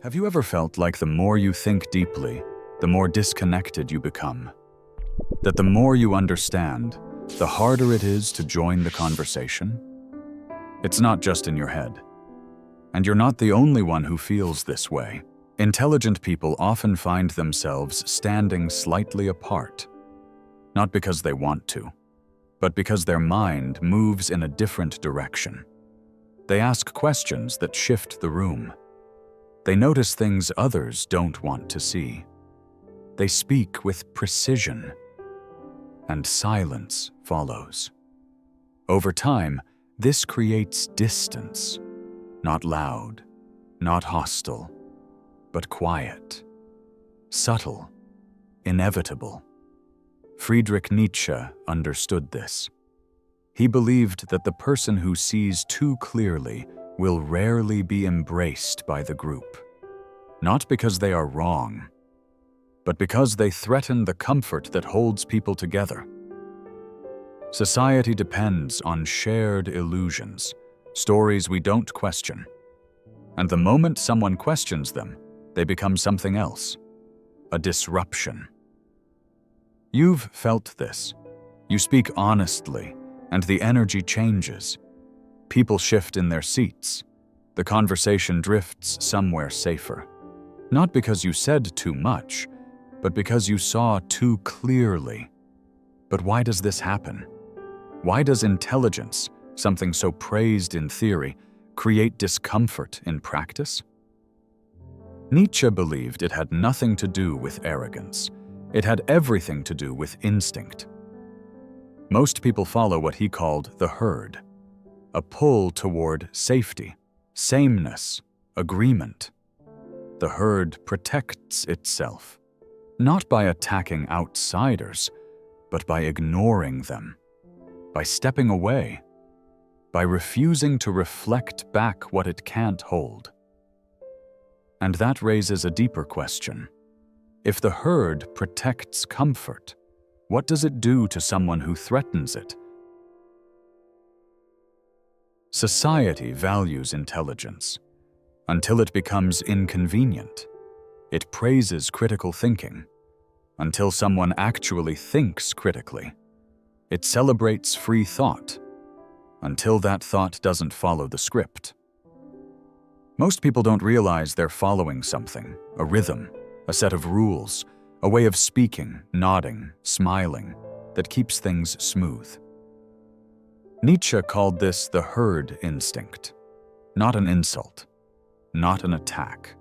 Have you ever felt like the more you think deeply, the more disconnected you become? That the more you understand, the harder it is to join the conversation? It's not just in your head. And you're not the only one who feels this way. Intelligent people often find themselves standing slightly apart, not because they want to, but because their mind moves in a different direction. They ask questions that shift the room. They notice things others don't want to see. They speak with precision, and silence follows. Over time, this creates distance, not loud, not hostile, but quiet, subtle, inevitable. Friedrich Nietzsche understood this. He believed that the person who sees too clearly will rarely be embraced by the group, not because they are wrong, but because they threaten the comfort that holds people together. Society depends on shared illusions, stories we don't question. And the moment someone questions them, they become something else, a disruption. You've felt this. You speak honestly, and the energy changes. People shift in their seats. The conversation drifts somewhere safer. Not because you said too much, but because you saw too clearly. But why does this happen? Why does intelligence, something so praised in theory, create discomfort in practice? Nietzsche believed it had nothing to do with arrogance. It had everything to do with instinct. Most people follow what he called the herd, a pull toward safety, sameness, agreement. The herd protects itself, not by attacking outsiders, but by ignoring them, by stepping away, by refusing to reflect back what it can't hold. And that raises a deeper question. If the herd protects comfort, what does it do to someone who threatens it? Society values intelligence until it becomes inconvenient. It praises critical thinking until someone actually thinks critically. It celebrates free thought until that thought doesn't follow the script. Most people don't realize they're following something, a rhythm, a set of rules, a way of speaking, nodding, smiling, that keeps things smooth. Nietzsche called this the herd instinct, not an insult, not an attack,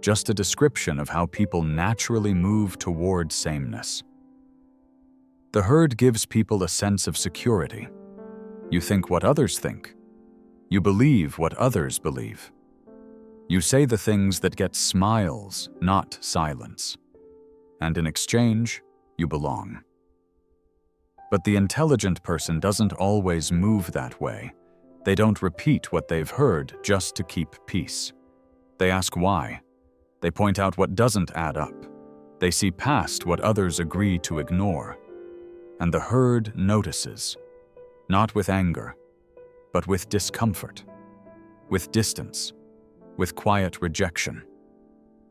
just a description of how people naturally move toward sameness. The herd gives people a sense of security. You think what others think. You believe what others believe. You say the things that get smiles, not silence. And in exchange, you belong. But the intelligent person doesn't always move that way. They don't repeat what they've heard just to keep peace. They ask why. They point out what doesn't add up. They see past what others agree to ignore. And the herd notices, not with anger, but with discomfort, with distance, with quiet rejection.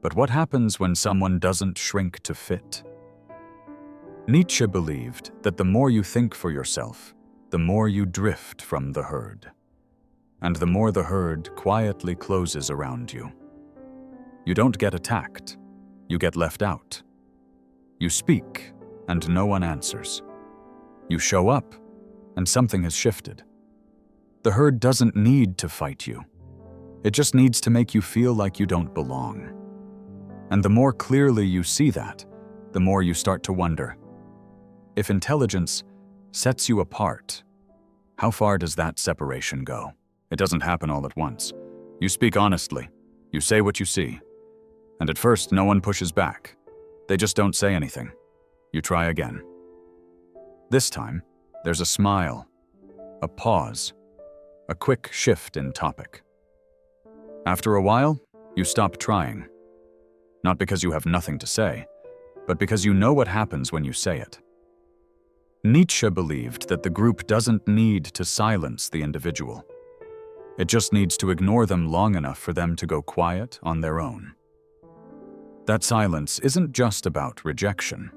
But what happens when someone doesn't shrink to fit? Nietzsche believed that the more you think for yourself, the more you drift from the herd, and the more the herd quietly closes around you. You don't get attacked, you get left out. You speak, and no one answers. You show up, and something has shifted. The herd doesn't need to fight you. It just needs to make you feel like you don't belong. And the more clearly you see that, the more you start to wonder, if intelligence sets you apart, how far does that separation go? It doesn't happen all at once. You speak honestly. You say what you see. And at first, no one pushes back. They just don't say anything. You try again. This time, there's a smile, a pause, a quick shift in topic. After a while, you stop trying. Not because you have nothing to say, but because you know what happens when you say it. Nietzsche believed that the group doesn't need to silence the individual. It just needs to ignore them long enough for them to go quiet on their own. That silence isn't just about rejection,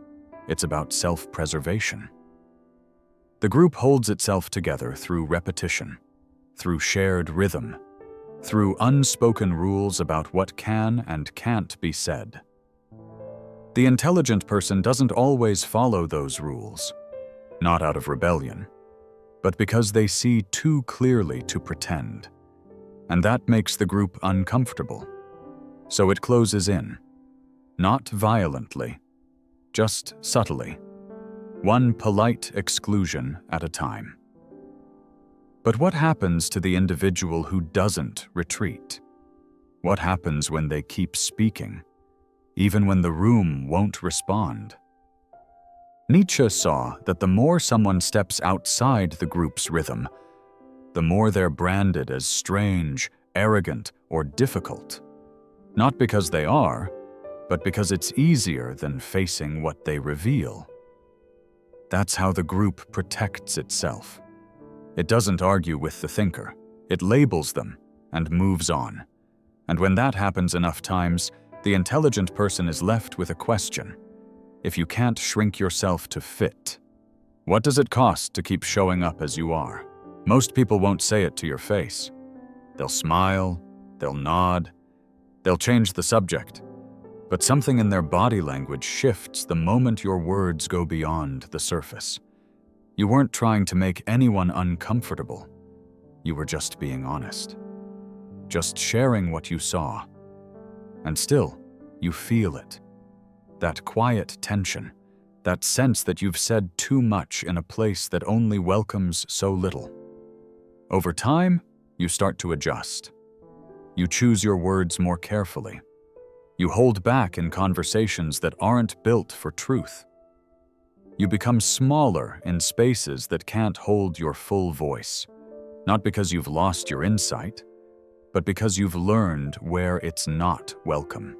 it's about self-preservation. The group holds itself together through repetition, through shared rhythm, through unspoken rules about what can and can't be said. The intelligent person doesn't always follow those rules, not out of rebellion, but because they see too clearly to pretend. And that makes the group uncomfortable. So it closes in, not violently, just subtly, one polite exclusion at a time. But what happens to the individual who doesn't retreat? What happens when they keep speaking, even when the room won't respond? Nietzsche saw that the more someone steps outside the group's rhythm, the more they're branded as strange, arrogant, or difficult. Not because they are, but because it's easier than facing what they reveal. That's how the group protects itself. It doesn't argue with the thinker. It labels them and moves on. And when that happens enough times, the intelligent person is left with a question. If you can't shrink yourself to fit, what does it cost to keep showing up as you are? Most people won't say it to your face. They'll smile, they'll nod, they'll change the subject. But something in their body language shifts the moment your words go beyond the surface. You weren't trying to make anyone uncomfortable. You were just being honest. Just sharing what you saw. And still, you feel it. That quiet tension, that sense that you've said too much in a place that only welcomes so little. Over time, you start to adjust. You choose your words more carefully. You hold back in conversations that aren't built for truth. You become smaller in spaces that can't hold your full voice, not because you've lost your insight, but because you've learned where it's not welcome.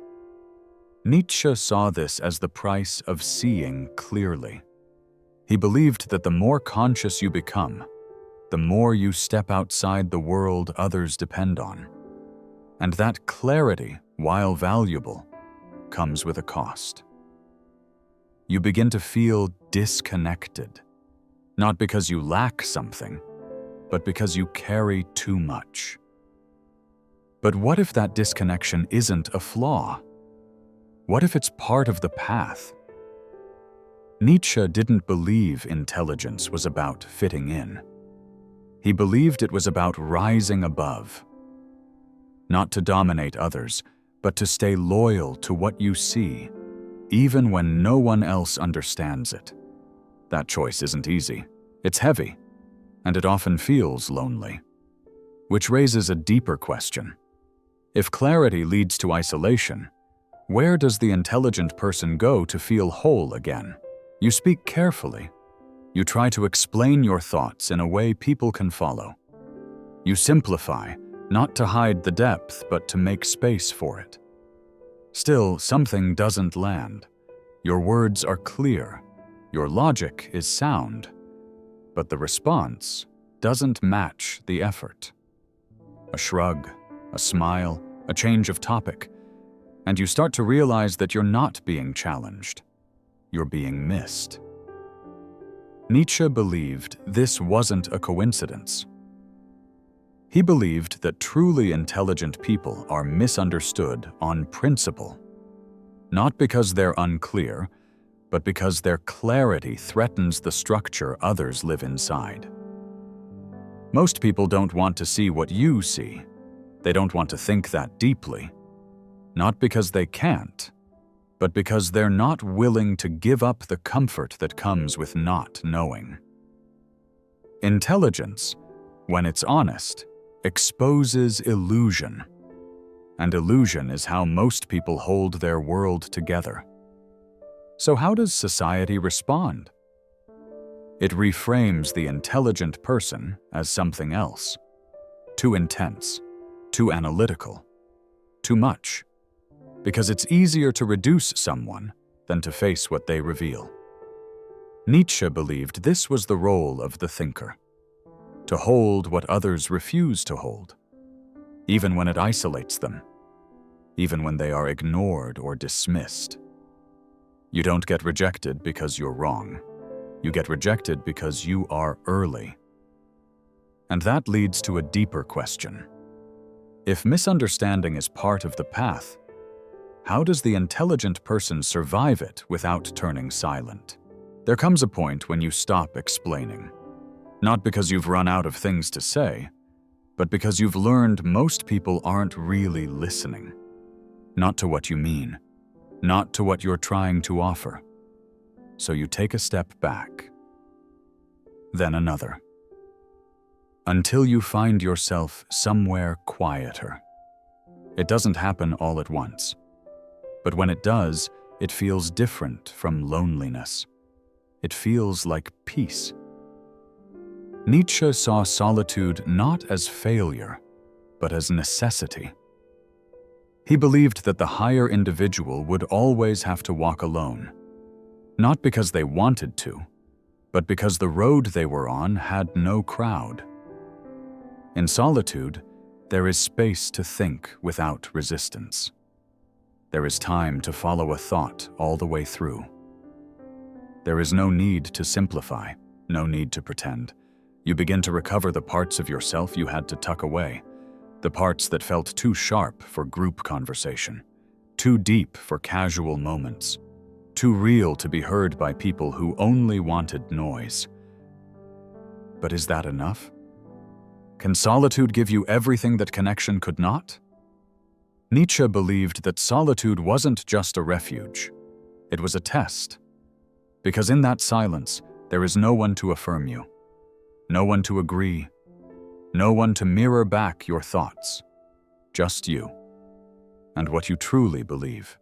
Nietzsche saw this as the price of seeing clearly. He believed that the more conscious you become, the more you step outside the world others depend on. And that clarity, while valuable, comes with a cost. You begin to feel disconnected, not because you lack something, but because you carry too much. But what if that disconnection isn't a flaw? What if it's part of the path? Nietzsche didn't believe intelligence was about fitting in. He believed it was about rising above. Not to dominate others, but to stay loyal to what you see, even when no one else understands it. That choice isn't easy. It's heavy, and it often feels lonely. Which raises a deeper question. If clarity leads to isolation, where does the intelligent person go to feel whole again? You speak carefully. You try to explain your thoughts in a way people can follow. You simplify, not to hide the depth, but to make space for it. Still, something doesn't land. Your words are clear. Your logic is sound. But the response doesn't match the effort. A shrug, a smile, a change of topic, and you start to realize that you're not being challenged. You're being missed. Nietzsche believed this wasn't a coincidence. He believed that truly intelligent people are misunderstood on principle, not because they're unclear, but because their clarity threatens the structure others live inside. Most people don't want to see what you see. They don't want to think that deeply, not because they can't, but because they're not willing to give up the comfort that comes with not knowing. Intelligence, when it's honest, exposes illusion. And illusion is how most people hold their world together. So how does society respond? It reframes the intelligent person as something else. Too intense, too analytical, too much. Because it's easier to reduce someone than to face what they reveal. Nietzsche believed this was the role of the thinker, to hold what others refuse to hold, even when it isolates them, even when they are ignored or dismissed. You don't get rejected because you're wrong. You get rejected because you are early. And that leads to a deeper question. If misunderstanding is part of the path, how does the intelligent person survive it without turning silent? There comes a point when you stop explaining. Not because you've run out of things to say, but because you've learned most people aren't really listening. Not to what you mean, not to what you're trying to offer. So you take a step back, then another, until you find yourself somewhere quieter. It doesn't happen all at once, but when it does, it feels different from loneliness. It feels like peace. Nietzsche saw solitude not as failure, but as necessity. He believed that the higher individual would always have to walk alone, not because they wanted to, but because the road they were on had no crowd. In solitude, there is space to think without resistance. There is time to follow a thought all the way through. There is no need to simplify, no need to pretend. You begin to recover the parts of yourself you had to tuck away, the parts that felt too sharp for group conversation, too deep for casual moments, too real to be heard by people who only wanted noise. But is that enough? Can solitude give you everything that connection could not? Nietzsche believed that solitude wasn't just a refuge, it was a test. Because in that silence, there is no one to affirm you, no one to agree, no one to mirror back your thoughts, just you, and what you truly believe.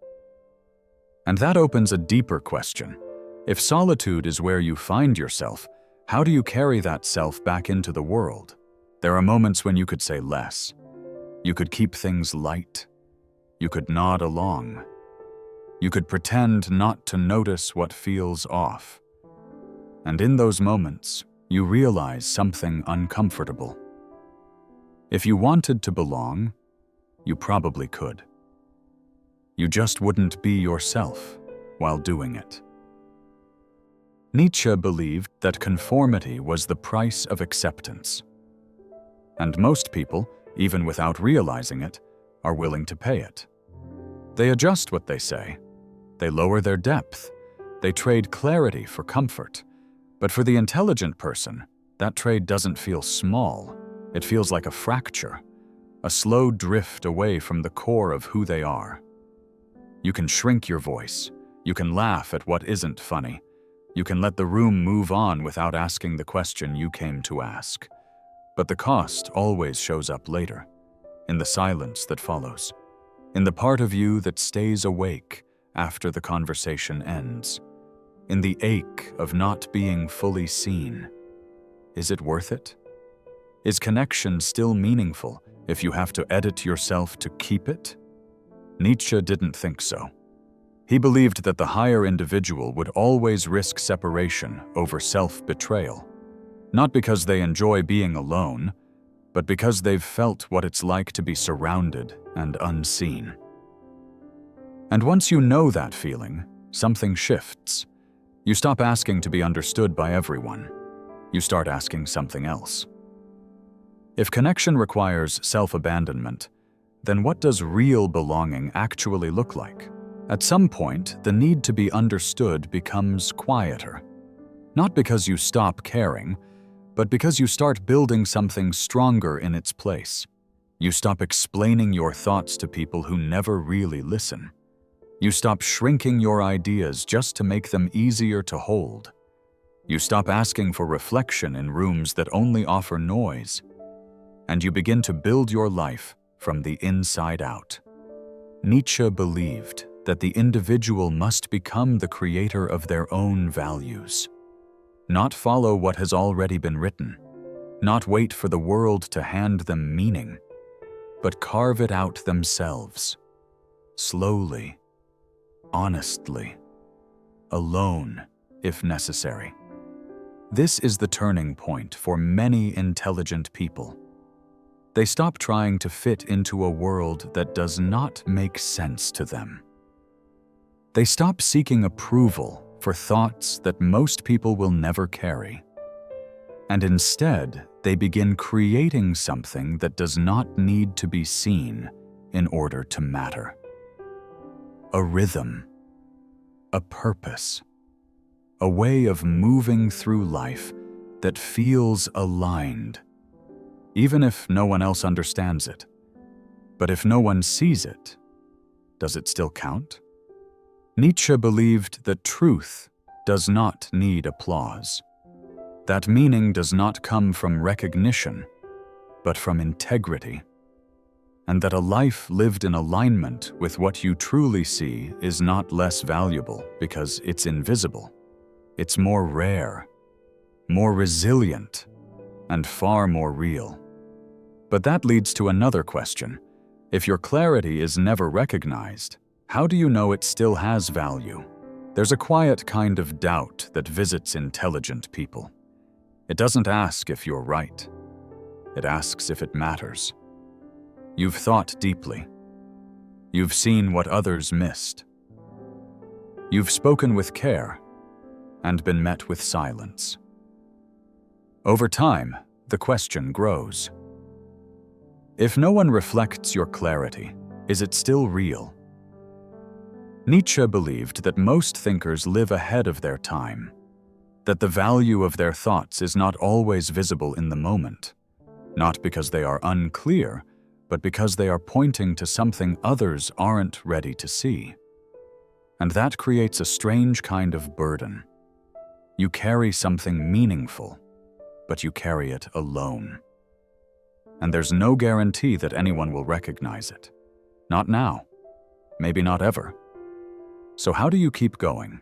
And that opens a deeper question. If solitude is where you find yourself, how do you carry that self back into the world? There are moments when you could say less. You could keep things light. You could nod along. You could pretend not to notice what feels off. And in those moments, you realize something uncomfortable. If you wanted to belong, you probably could. You just wouldn't be yourself while doing it. Nietzsche believed that conformity was the price of acceptance. And most people, even without realizing it, are willing to pay it. They adjust what they say. They lower their depth. They trade clarity for comfort. But for the intelligent person, that trade doesn't feel small. It feels like a fracture, a slow drift away from the core of who they are. You can shrink your voice. You can laugh at what isn't funny. You can let the room move on without asking the question you came to ask. But the cost always shows up later, in the silence that follows, in the part of you that stays awake after the conversation ends, in the ache of not being fully seen. Is it worth it? Is connection still meaningful if you have to edit yourself to keep it? Nietzsche didn't think so. He believed that the higher individual would always risk separation over self-betrayal, not because they enjoy being alone, but because they've felt what it's like to be surrounded and unseen. And once you know that feeling, something shifts. You stop asking to be understood by everyone. You start asking something else. If connection requires self-abandonment, then what does real belonging actually look like? At some point, the need to be understood becomes quieter. Not because you stop caring, but because you start building something stronger in its place. You stop explaining your thoughts to people who never really listen. You stop shrinking your ideas just to make them easier to hold. You stop asking for reflection in rooms that only offer noise. And you begin to build your life from the inside out. Nietzsche believed that the individual must become the creator of their own values. Not follow what has already been written, not wait for the world to hand them meaning, but carve it out themselves, slowly, honestly, alone if necessary. This is the turning point for many intelligent people. They stop trying to fit into a world that does not make sense to them. They stop seeking approval for thoughts that most people will never carry. And instead, they begin creating something that does not need to be seen in order to matter. A rhythm, a purpose, a way of moving through life that feels aligned, even if no one else understands it. But if no one sees it, does it still count? Nietzsche believed that truth does not need applause. That meaning does not come from recognition, but from integrity. And that a life lived in alignment with what you truly see is not less valuable because it's invisible. It's more rare, more resilient, and far more real. But that leads to another question. If your clarity is never recognized, how do you know it still has value? There's a quiet kind of doubt that visits intelligent people. It doesn't ask if you're right. It asks if it matters. You've thought deeply. You've seen what others missed. You've spoken with care and been met with silence. Over time, the question grows. If no one reflects your clarity, is it still real? Nietzsche believed that most thinkers live ahead of their time, that the value of their thoughts is not always visible in the moment, not because they are unclear, but because they are pointing to something others aren't ready to see. And that creates a strange kind of burden. You carry something meaningful, but you carry it alone. And there's no guarantee that anyone will recognize it. Not now, maybe not ever. So how do you keep going?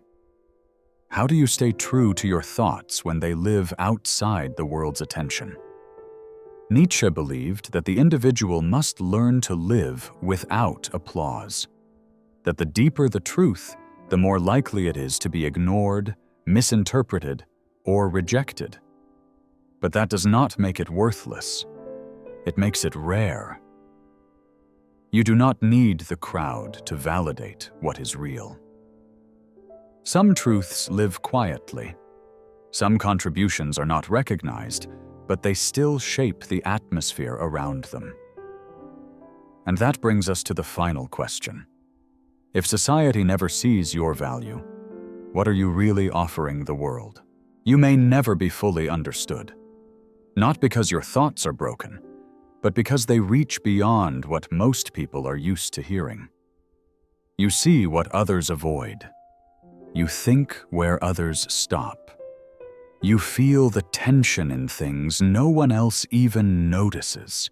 How do you stay true to your thoughts when they live outside the world's attention? Nietzsche believed that the individual must learn to live without applause, that the deeper the truth, the more likely it is to be ignored, misinterpreted, or rejected. But that does not make it worthless. It makes it rare. You do not need the crowd to validate what is real. Some truths live quietly. Some contributions are not recognized, but they still shape the atmosphere around them. And that brings us to the final question. If society never sees your value, what are you really offering the world? You may never be fully understood. Not because your thoughts are broken, but because they reach beyond what most people are used to hearing. You see what others avoid. You think where others stop. You feel the tension in things no one else even notices.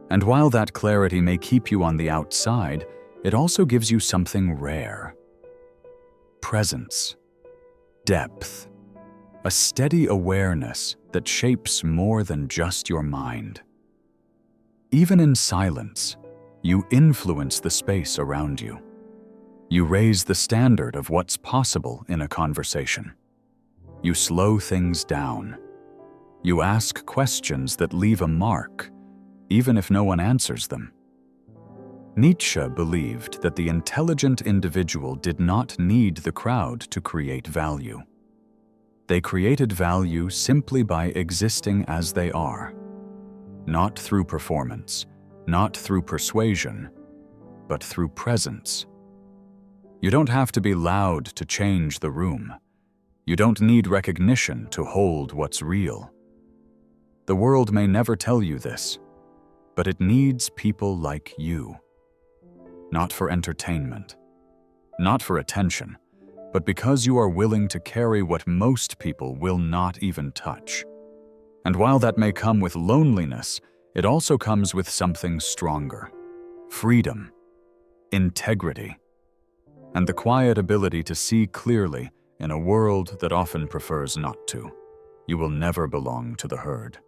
And while that clarity may keep you on the outside, it also gives you something rare. Presence, depth, a steady awareness that shapes more than just your mind. Even in silence, you influence the space around you. You raise the standard of what's possible in a conversation. You slow things down. You ask questions that leave a mark, even if no one answers them. Nietzsche believed that the intelligent individual did not need the crowd to create value. They created value simply by existing as they are. Not through performance, not through persuasion, but through presence. You don't have to be loud to change the room. You don't need recognition to hold what's real. The world may never tell you this, but it needs people like you. Not for entertainment, not for attention, but because you are willing to carry what most people will not even touch. And while that may come with loneliness, it also comes with something stronger: freedom, integrity, and the quiet ability to see clearly in a world that often prefers not to. You will never belong to the herd.